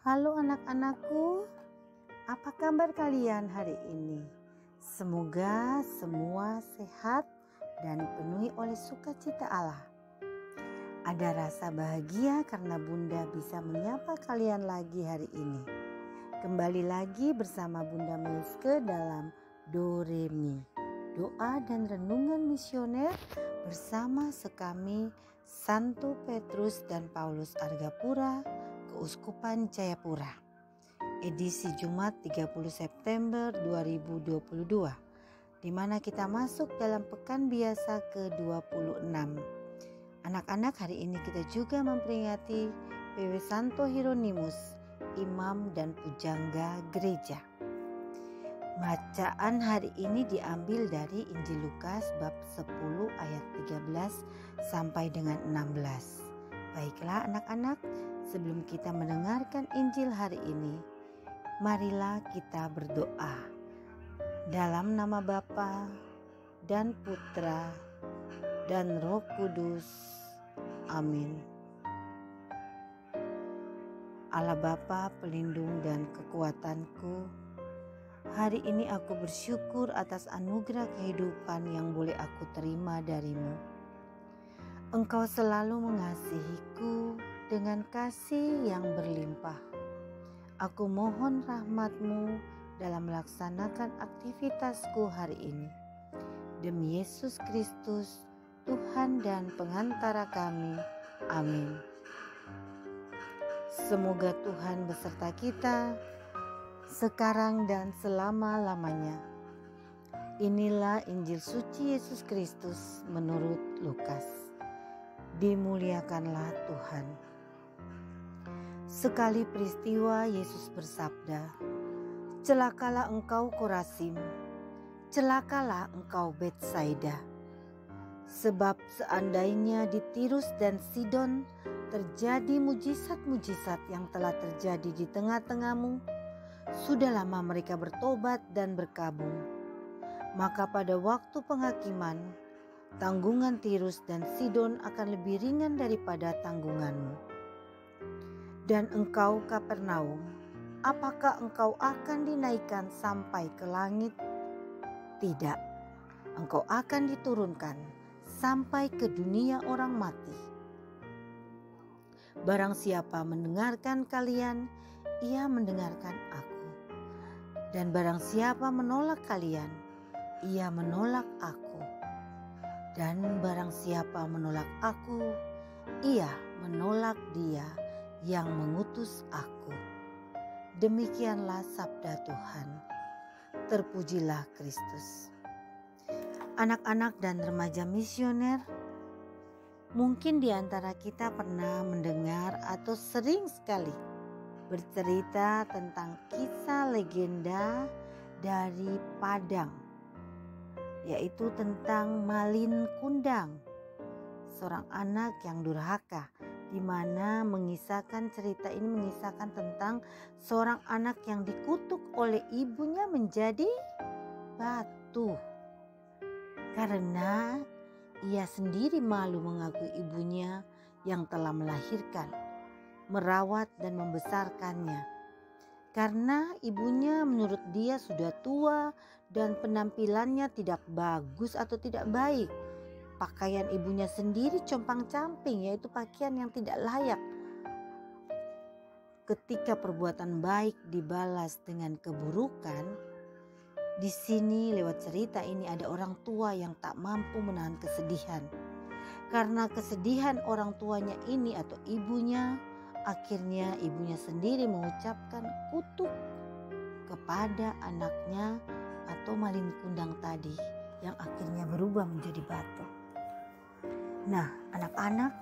Halo anak-anakku, apa kabar kalian hari ini? Semoga semua sehat dan dipenuhi oleh sukacita Allah. Ada rasa bahagia karena Bunda bisa menyapa kalian lagi hari ini. Kembali lagi bersama Bunda Meske dalam Doremi, doa dan renungan misioner bersama sekami Santo Petrus dan Paulus Argapura, Keuskupan Jayapura. Edisi Jumat 30 September 2022, di mana kita masuk dalam pekan biasa ke-26. Anak-anak, hari ini kita juga memperingati PW Santo Hieronymus, imam dan pujangga gereja. Bacaan hari ini diambil dari Injil Lukas bab 10 ayat 13 sampai dengan 16. Baiklah anak-anak, sebelum kita mendengarkan Injil hari ini, marilah kita berdoa. Dalam nama Bapa dan Putra dan Roh Kudus. Amin. Allah Bapa, pelindung dan kekuatanku, hari ini aku bersyukur atas anugerah kehidupan yang boleh aku terima darimu. Engkau selalu mengasihiku dengan kasih yang berlimpah. Aku mohon rahmat-Mu dalam melaksanakan aktivitasku hari ini. Demi Yesus Kristus, Tuhan dan pengantara kami. Amin. Semoga Tuhan beserta kita sekarang dan selama-lamanya. Inilah Injil suci Yesus Kristus menurut Lukas. Dimuliakanlah Tuhan. Sekali peristiwa Yesus bersabda, "Celakalah engkau Korazim, celakalah engkau Betsaida. Sebab seandainya di Tirus dan Sidon terjadi mujizat-mujizat yang telah terjadi di tengah-tengahmu, sudah lama mereka bertobat dan berkabung. Maka pada waktu penghakiman, tanggungan Tirus dan Sidon akan lebih ringan daripada tanggunganmu. Dan engkau Kapernaum, apakah engkau akan dinaikkan sampai ke langit? Tidak, engkau akan diturunkan sampai ke dunia orang mati. Barang siapa mendengarkan kalian, ia mendengarkan aku. Dan barang siapa menolak kalian, ia menolak aku. Dan barang siapa menolak aku, ia menolak Dia yang mengutus aku." Demikianlah sabda Tuhan. Terpujilah Kristus. Anak-anak dan remaja misioner, mungkin di antara kita pernah mendengar atau sering sekali bercerita tentang kisah legenda dari Padang, yaitu tentang Malin Kundang, seorang anak yang durhaka, di mana cerita ini mengisahkan tentang seorang anak yang dikutuk oleh ibunya menjadi batu karena ia sendiri malu mengakui ibunya yang telah melahirkan, merawat dan membesarkannya. Karena ibunya menurut dia sudah tua dan penampilannya tidak bagus atau tidak baik. Pakaian ibunya sendiri compang-camping, yaitu pakaian yang tidak layak. Ketika perbuatan baik dibalas dengan keburukan, di sini lewat cerita ini ada orang tua yang tak mampu menahan kesedihan. Karena kesedihan orang tuanya ini atau ibunya, akhirnya ibunya sendiri mengucapkan kutuk kepada anaknya atau Malin Kundang tadi, yang akhirnya berubah menjadi batu. Nah, anak-anak,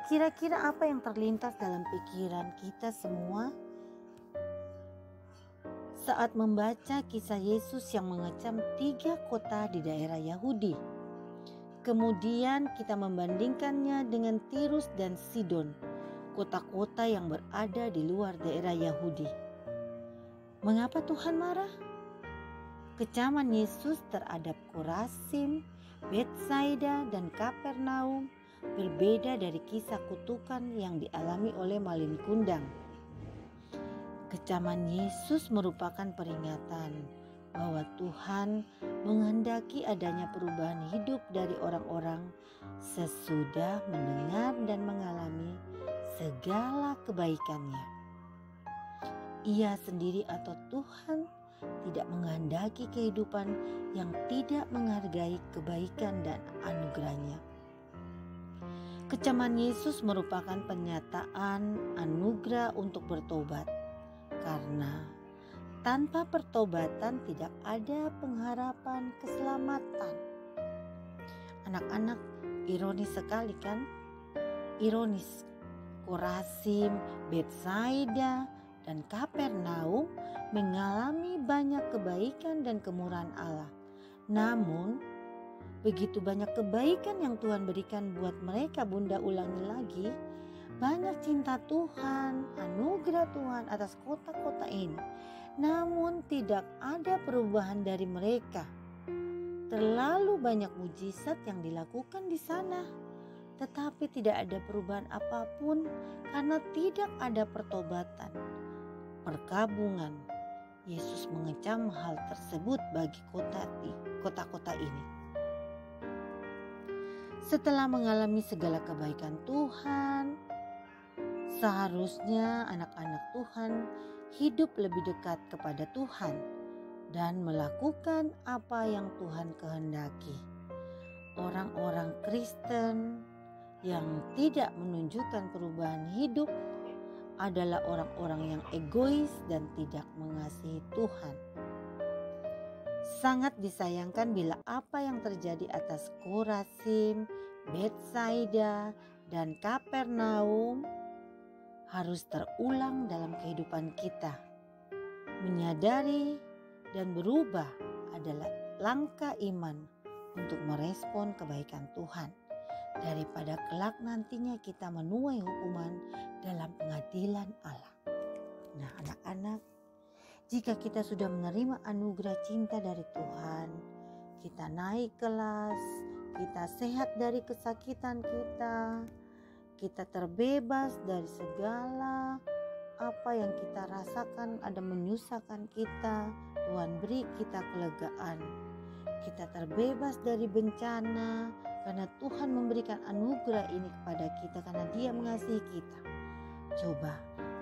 kira-kira apa yang terlintas dalam pikiran kita semua saat membaca kisah Yesus yang mengecam 3 kota di daerah Yahudi? Kemudian kita membandingkannya dengan Tirus dan Sidon, kota-kota yang berada di luar daerah Yahudi. Mengapa Tuhan marah? Kecaman Yesus terhadap Korazim, Betsaida dan Kapernaum berbeda dari kisah kutukan yang dialami oleh Malin Kundang. Kecaman Yesus merupakan peringatan bahwa Tuhan menghendaki adanya perubahan hidup dari orang-orang sesudah mendengar dan mengalami segala kebaikannya. Ia sendiri atau Tuhan tidak menghendaki kehidupan yang tidak menghargai kebaikan dan anugerahnya. Kecaman Yesus merupakan pernyataan anugerah untuk bertobat, karena tanpa pertobatan tidak ada pengharapan keselamatan. Anak-anak, ironis sekali kan? Ironis, Korazim, Betsaida, dan Kapernaum mengalami banyak kebaikan dan kemurahan Allah. Namun, begitu banyak kebaikan yang Tuhan berikan buat mereka, Bunda ulangi lagi, banyak cinta Tuhan, anugerah Tuhan atas kota-kota ini. Namun tidak ada perubahan dari mereka. Terlalu banyak mujizat yang dilakukan di sana, tetapi tidak ada perubahan apapun karena tidak ada pertobatan, perkabungan. Yesus mengecam hal tersebut bagi kota-kota ini. Setelah mengalami segala kebaikan Tuhan, seharusnya anak-anak Tuhan hidup lebih dekat kepada Tuhan dan melakukan apa yang Tuhan kehendaki. Orang-orang Kristen yang tidak menunjukkan perubahan hidup adalah orang-orang yang egois dan tidak mengasihi Tuhan. Sangat disayangkan bila apa yang terjadi atas Korazim, Betsaida, dan Kapernaum harus terulang dalam kehidupan kita. Menyadari dan berubah adalah langkah iman untuk merespon kebaikan Tuhan, daripada kelak nantinya kita menuai hukuman dalam pengadilan Allah. Nah, anak-anak, jika kita sudah menerima anugerah cinta dari Tuhan, kita naik kelas, kita sehat dari kesakitan kita terbebas dari segala apa yang kita rasakan ada menyusahkan kita. Tuhan beri kita kelegaan. Kita terbebas dari bencana karena Tuhan memberikan anugerah ini kepada kita karena Dia mengasihi kita. Coba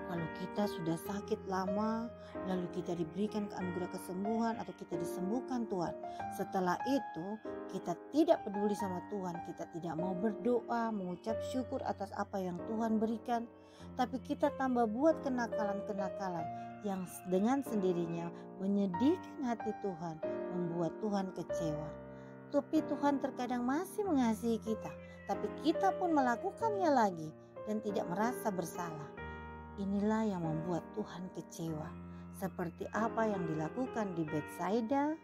kalau kita sudah sakit lama, lalu kita diberikan anugerah kesembuhan atau kita disembuhkan Tuhan. Setelah itu kita tidak peduli sama Tuhan, kita tidak mau berdoa, mengucap syukur atas apa yang Tuhan berikan. Tapi kita tambah buat kenakalan-kenakalan yang dengan sendirinya menyedihkan hati Tuhan, membuat Tuhan kecewa. Tapi Tuhan terkadang masih mengasihi kita, tapi kita pun melakukannya lagi dan tidak merasa bersalah. Inilah yang membuat Tuhan kecewa, seperti apa yang dilakukan di Betsaida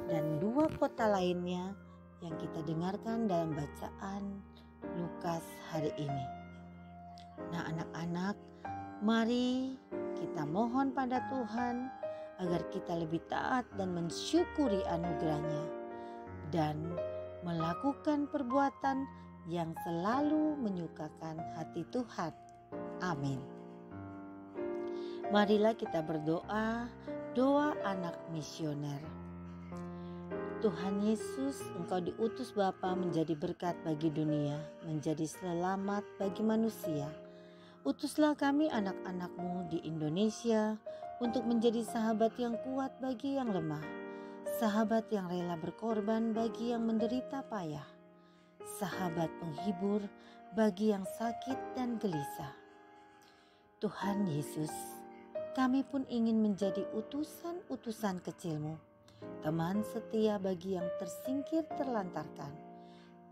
dan dua kota lainnya yang kita dengarkan dalam bacaan Lukas hari ini. Nah, anak-anak, mari kita mohon pada Tuhan agar kita lebih taat dan mensyukuri anugerahnya dan melakukan perbuatan yang selalu menyukakan hati Tuhan. Amin. Marilah kita berdoa, doa anak misioner. Tuhan Yesus, Engkau diutus Bapa menjadi berkat bagi dunia, menjadi selamat bagi manusia. Utuslah kami anak-anak-Mu di Indonesia untuk menjadi sahabat yang kuat bagi yang lemah, sahabat yang rela berkorban bagi yang menderita payah, sahabat penghibur bagi yang sakit dan gelisah. Tuhan Yesus, kami pun ingin menjadi utusan-utusan kecil-Mu, teman setia bagi yang tersingkir terlantarkan,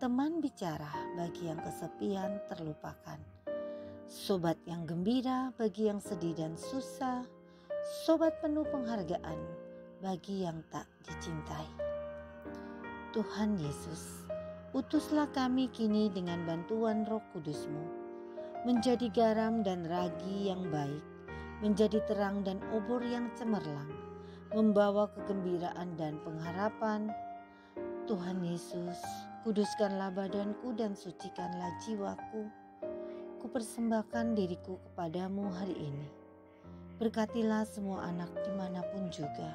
teman bicara bagi yang kesepian terlupakan, sobat yang gembira bagi yang sedih dan susah, sobat penuh penghargaan bagi yang tak dicintai. Tuhan Yesus, utuslah kami kini dengan bantuan Roh Kudus-Mu, menjadi garam dan ragi yang baik, menjadi terang dan obor yang cemerlang, membawa kegembiraan dan pengharapan. Tuhan Yesus, kuduskanlah badanku dan sucikanlah jiwaku. Kupersembahkan diriku kepadamu hari ini. Berkatilah semua anak dimanapun juga.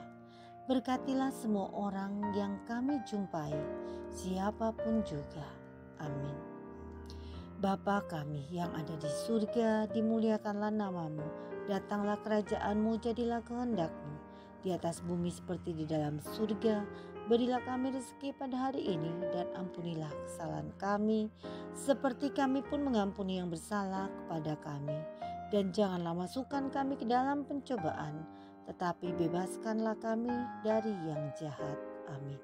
Berkatilah semua orang yang kami jumpai, siapapun juga. Amin. Bapa kami yang ada di surga, dimuliakanlah namamu. Datanglah kerajaanmu, jadilah kehendak-mu di atas bumi seperti di dalam surga. Berilah kami rezeki pada hari ini dan ampunilah kesalahan kami seperti kami pun mengampuni yang bersalah kepada kami. Dan janganlah masukkan kami ke dalam pencobaan, tetapi bebaskanlah kami dari yang jahat. Amin.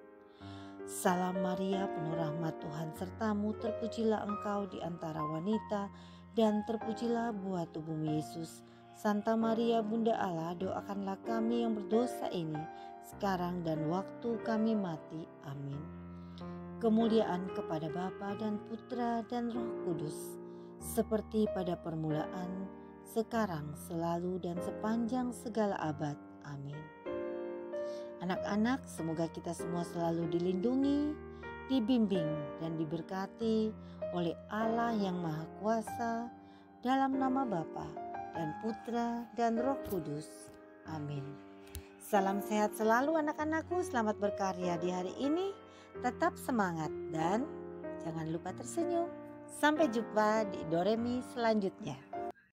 Salam Maria, penuh rahmat Tuhan sertamu, terpujilah engkau di antara wanita dan terpujilah buah tubuhmu Yesus. Santa Maria Bunda Allah, doakanlah kami yang berdosa ini sekarang dan waktu kami mati. Amin. Kemuliaan kepada Bapa dan Putra dan Roh Kudus, seperti pada permulaan, sekarang, selalu, dan sepanjang segala abad. Amin. Anak-anak, semoga kita semua selalu dilindungi, dibimbing, dan diberkati oleh Allah yang Maha Kuasa, dalam nama Bapa dan Putra dan Roh Kudus. Amin. Salam sehat selalu anak-anakku, selamat berkarya di hari ini, tetap semangat dan jangan lupa tersenyum. Sampai jumpa di Doremi selanjutnya.